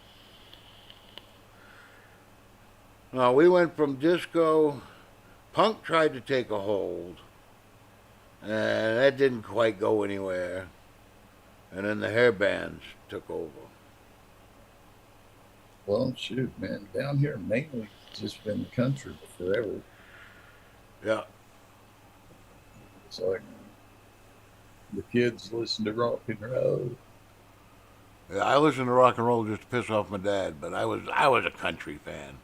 No, we went from disco. Punk tried to take a hold, and that didn't quite go anywhere. And then the hair bands took over. Well, shoot, man, down here mainly it's just been country forever. Yeah, It's like the kids listen to rock and roll. yeah. I listened to rock and roll just to piss off my dad, but I was a country fan.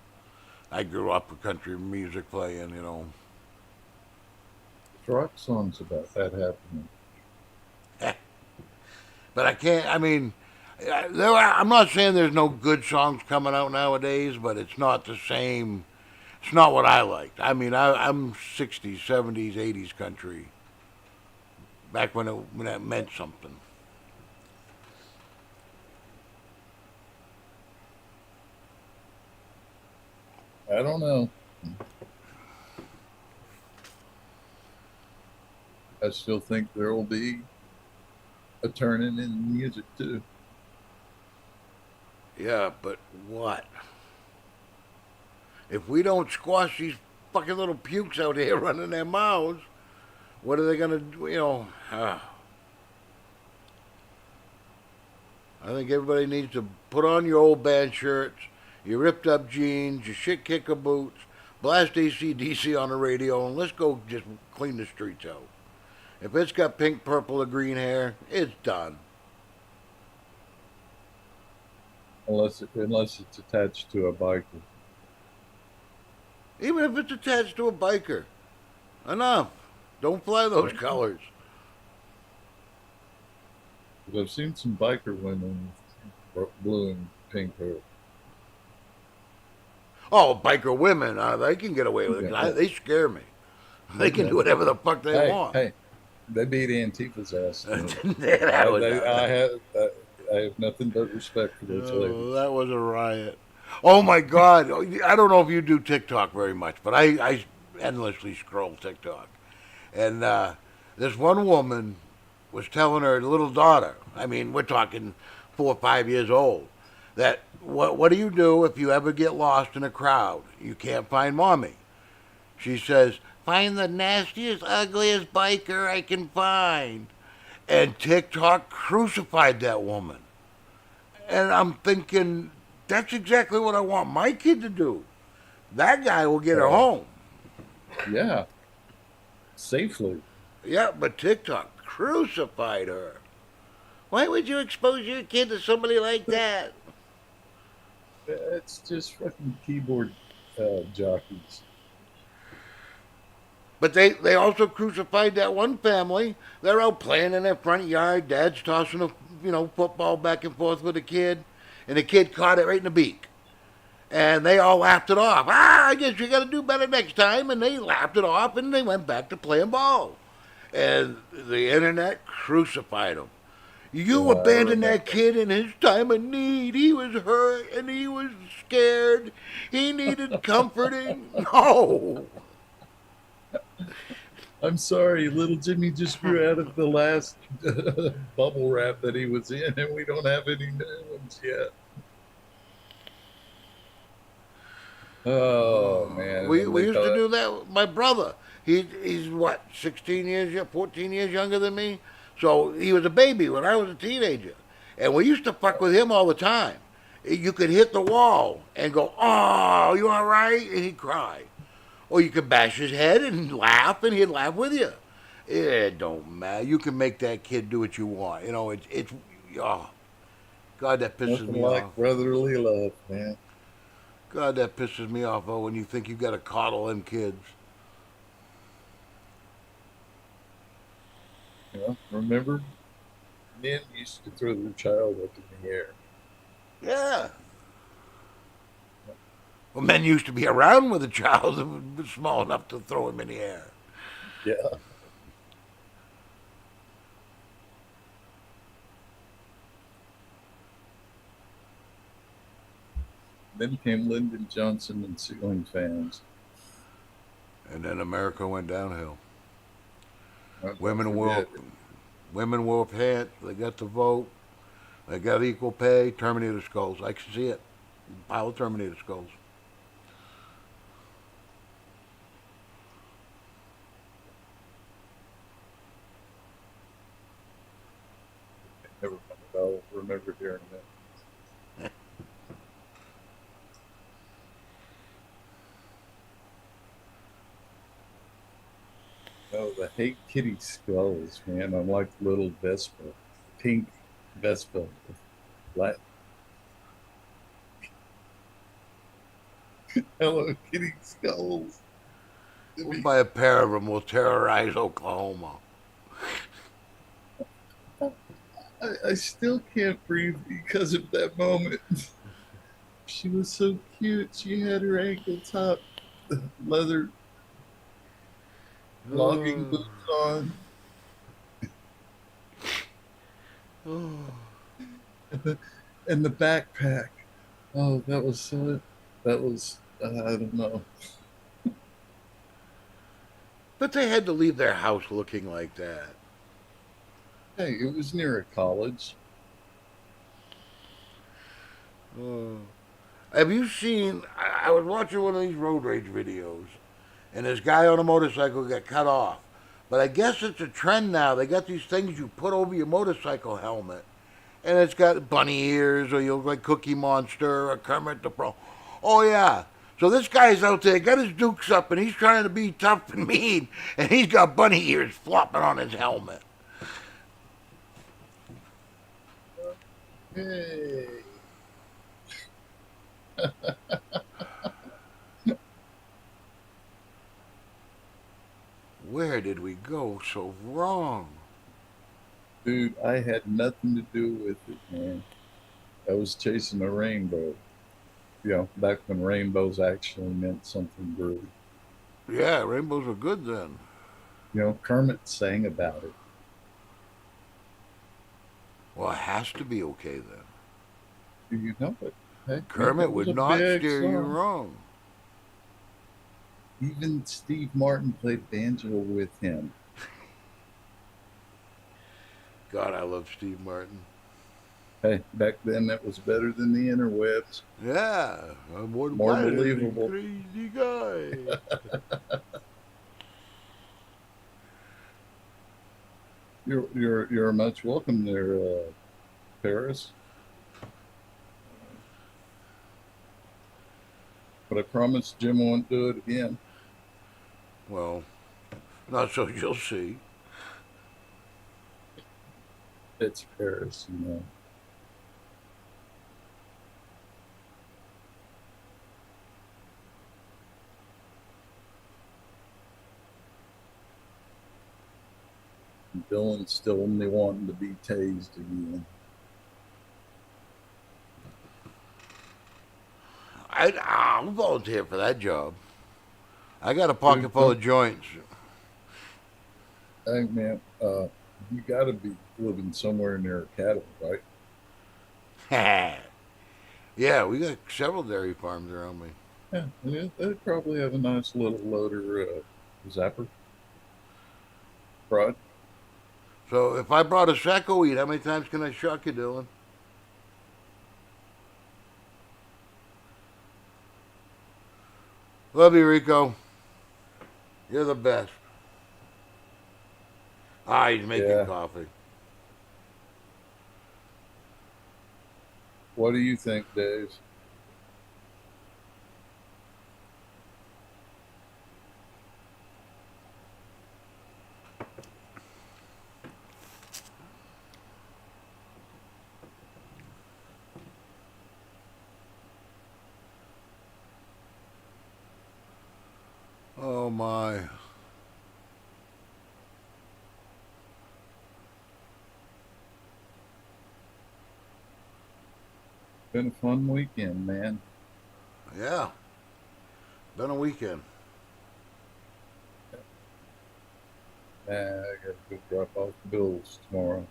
I grew up with country music playing, you know. There's rock songs about that happening. But I can't. I mean, I'm not saying there's no good songs coming out nowadays, but it's not the same. It's not what I liked. I mean, I'm 60s, 70s, 80s country. Back when that meant something. I don't know. I still think there will be a turning in music too. Yeah, but what? If we don't squash these fucking little pukes out here running their mouths, what are they gonna do? You know, I think everybody needs to put on your old band shirts, your ripped up jeans, your shit kicker boots, blast AC/DC on the radio, and let's go just clean the streets out. If it's got pink, purple, or green hair, it's done. Unless it's attached to a biker. Even if it's attached to a biker, enough. Don't fly those colors. But I've seen some biker women with blue and pink hair. Oh, biker women, they can get away with it. Yeah. They scare me. They can do whatever the fuck they Hey, want. hey, they beat Antifa's ass. That was I have nothing but respect for those ladies. that was a riot. Oh my God! I don't know if you do TikTok very much, but I endlessly scroll TikTok, and this one woman was telling her little daughter. I mean, we're talking 4 or 5 years old. That what do you do if you ever get lost in a crowd? You can't find mommy. She says, "Find the nastiest, ugliest biker I can find." And TikTok crucified that woman. And I'm thinking, that's exactly what I want my kid to do. That guy will get her Uh, home. yeah, safely. Yeah, but TikTok crucified her. Why would you expose your kid to somebody like that? It's just fucking keyboard jockeys. But they also crucified that one family. They're out playing in their front yard. Dad's tossing a football back and forth with a kid, and the kid caught it right in the beak. And they all laughed it off. I guess you got to do better next time. And they laughed it off, and they went back to playing ball. And the internet crucified them. Yeah, You I abandoned remember. that kid in his time of need. He was hurt and he was scared. He needed comforting. No. I'm sorry, little Jimmy just grew out of the last bubble wrap that he was in, and we don't have any new ones yet. Oh man! We, And we they used to thought, do that with my brother. He's what, 16 years, 14 years younger than me? So he was a baby when I was a teenager. And we used to fuck with him all the time. You could hit the wall and go, "Oh, you all right?" And he'd cry. Or you could bash his head and laugh, and he'd laugh with you. It don't matter. You can make that kid do what you want. It's oh, God, that pisses nothing me off. like brotherly love, man. God, that pisses me off. Oh, when you think you got to coddle them kids. Yeah, Remember, men used to throw their child up in the air. Yeah. Well, men used to be around with a child that was small enough to throw him in the air. Yeah. Then came Lyndon Johnson and ceiling fans. And then America went downhill. Don't Women wore forget. women wore pants. They got to vote. They got equal pay. Terminator skulls. I can see it. Pile of Terminator skulls. Never mind. I'll remember hearing that. No, the Hate Kitty skulls, man. I'm like little Vespa, pink Vespa, black Hello Kitty skulls. I We'll mean, buy a pair of them. We'll terrorize Oklahoma. I still can't breathe because of that moment. She was so cute. She had her ankle top leather logging Oh, boots on oh. and the backpack. Oh, that was so. That was I don't know. But they had to leave their house looking like that. Hey, it was near a college. Oh. Have you seen? I was watching one of these road rage videos, and this guy on a motorcycle got cut off. But I guess it's a trend now. They got these things you put over your motorcycle helmet, and it's got bunny ears, or you look like Cookie Monster or Kermit the Pro. Oh yeah. So this guy's out there, got his dukes up, and he's trying to be tough and mean, and he's got bunny ears flopping on his helmet. Hey, Where did we go so wrong? dude, I had nothing to do with it, man. I was chasing a rainbow. Back when rainbows actually meant something good. Yeah, rainbows were good then. Kermit sang about it. Well, it has to be okay then. Do you know it? Hey, man, Kermit that was would a not big steer you song. wrong. Even Steve Martin played banjo with him. God, I love Steve Martin. Hey, back then that was better than the interwebs. Yeah, I'm one More wildly believable. crazy guy. You're much welcome there, Paris. But I promise Jim won't do it again. Well, not so you'll see. It's Paris. Dylan's still only wanting to be tased again. I'll volunteer for that job. I got a Dude, pocket full of joints. hey man, you got to be living somewhere near cattle, right? Yeah, we got several dairy farms around me. Yeah, yeah, they probably have a nice little loader zapper prod. So if I brought a sack of weed, how many times can I shock you, Dylan? Love you, Rico. You're the best. Ah, he's making Yeah. coffee. What do you think, Dave? Oh my. Been a fun weekend, man. Yeah. Been a weekend. I gotta go drop off the bills tomorrow.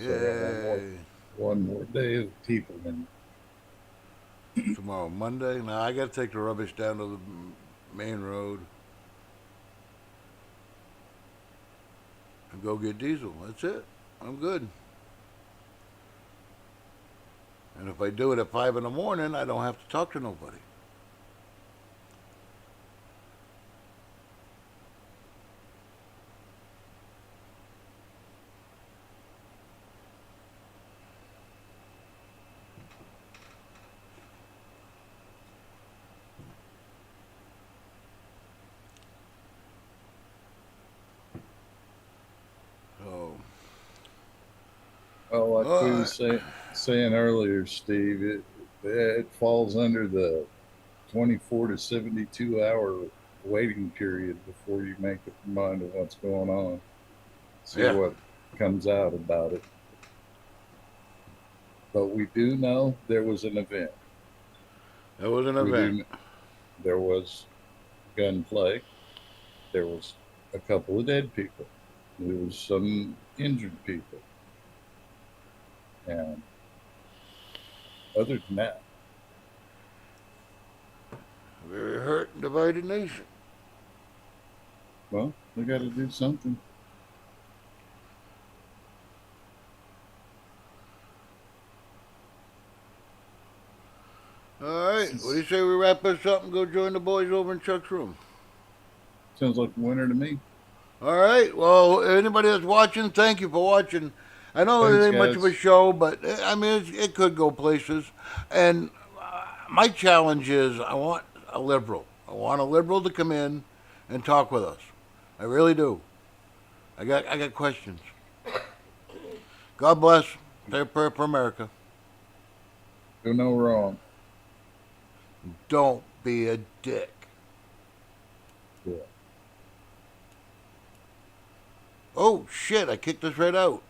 So I got Yay. one more day of people in. Tomorrow, Monday. Now I got to take the rubbish down to the main road and go get diesel. That's it. I'm good. And if I do it at 5 in the morning, I don't have to talk to nobody. So, Well, like we were alright. saying earlier, Steve, it falls under the 24 to 72 hour waiting period before you make up your mind of what's going on. See Yeah, what comes out about it. But we do know there was an event. that was an We event. do. There was gunplay. There was a couple of dead people. There was some injured people. And other than that, Very hurt and divided nation. well, we got to do something. Alright, what do you say we wrap this up and go join the boys over in Chuck's room? Sounds like a winner to me. All right. Well, anybody that's watching, thank you for watching. I know it Thanks, ain't much of a guys. show, but I mean, it could go places. And my challenge is I want a liberal. I want a liberal to come in and talk with us. I really do. I got questions. God bless. Say a prayer for America. Do no wrong. Don't be a dick. Yeah. Oh, shit. I kicked this right out.